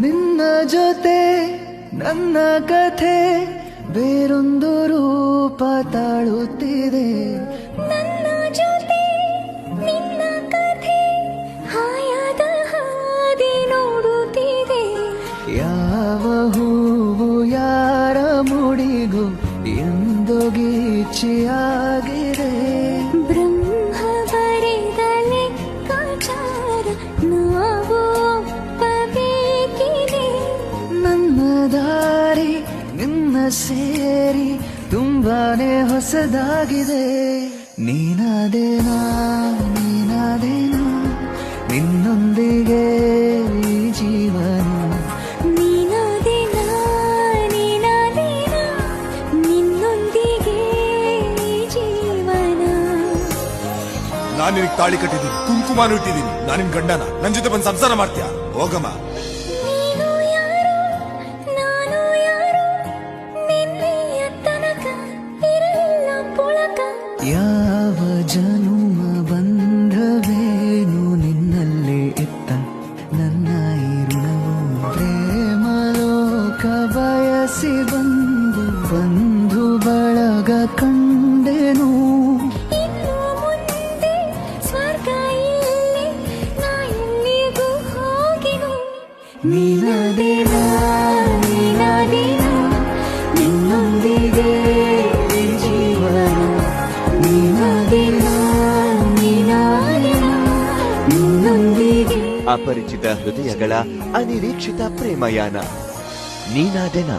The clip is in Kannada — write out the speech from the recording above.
ನಿನ್ನ ಜೊತೆ ನನ್ನ ಕಥೆ ಬೇರೊಂದು ರೂಪ ತಾಳುತ್ತಿದೆ. ನನ್ನ ಜೊತೆ ನಿನ್ನ ಕಥೆ ಹಾಯಾದ ಹಾದಿ ನೋಡುತ್ತಿದೆ. ಯಾವ ಹೂವು ಯಾರ ಮುಡಿಗೂ ಎಂದು ಗೀಚಿಯಾಗಿದೆ. ಬ್ರಹ್ಮ ಬರೆದ ಲೆಕ್ಕಾಚಾರ ನಾವು ಒಪ್ಪಬೇಕಿದೆ. ನನ್ನ ದಾರಿ ನಿನ್ನ ಸೇರಿ ತುಂಬಾನೇ ಹೊಸದಾಗಿದೆ. ನೀನಾದೇನಾ ನೀನಾದೇನಾ ನಿನ್ನೊಂದಿಗೆ ಈ ಜೀವನ. ನೀನಾದೇನಾ ನೀನಾದೇನಾ ನಿನ್ನೊಂದಿಗೆ ಈ ಜೀವನ. ನಾನು ನಿನಗೆ ತಾಳಿ ಕಟ್ಟಿದ್ದೀನಿ, ಕುಂಕುಮಾನು ಇಟ್ಟಿದ್ದೀನಿ. ನಾನು ನಿನ್ ಗಂಡನ, ನನ್ ಜೊತೆ ಬಂದು ಸಂಸಾರ ಮಾಡ್ತೀಯ? ಹೋಗಮ್ಮ. ನೀನು ಯಾರು ನಾನು ಯಾರು ನಿನ್ನೆಯ ತನಕ ಇರಲಿಲ್ಲ ಪುಳಕ. ಯಾವ ಜನುಮ ಬಂಧವೇನು ನಿನ್ನಲ್ಲೇ ಇತ್ತ ನನ್ನ ಈ ಋಣವು. ಪ್ರೇಮ ಲೋಕ ಬಯಸಿ ಬಂಧು ಬಳಗ ಕಂಡೆನು. ಇನ್ನು ಮುಂದೆ ಸ್ವರ್ಗ ಇಲ್ಲಿ ನಾ ಎಲ್ಲಿಗೂ ಹೋಗಿನು. ನೀನಾದೇನಾ ನೀನಾದೇನಾ ನಿನ್ನೊಂದಿಗೆ ಈ ಜೀವನ. ನೀನಾದೇನಾ ನೀನಾದೇನಾ ನಿನ್ನೊಂದಿಗೆ. ಅಪರಿಚಿತ ಹೃದಯಗಳ ಅನಿರೀಕ್ಷಿತ ಪ್ರೇಮಯಾನ. ನೀನಾದೆನಾ.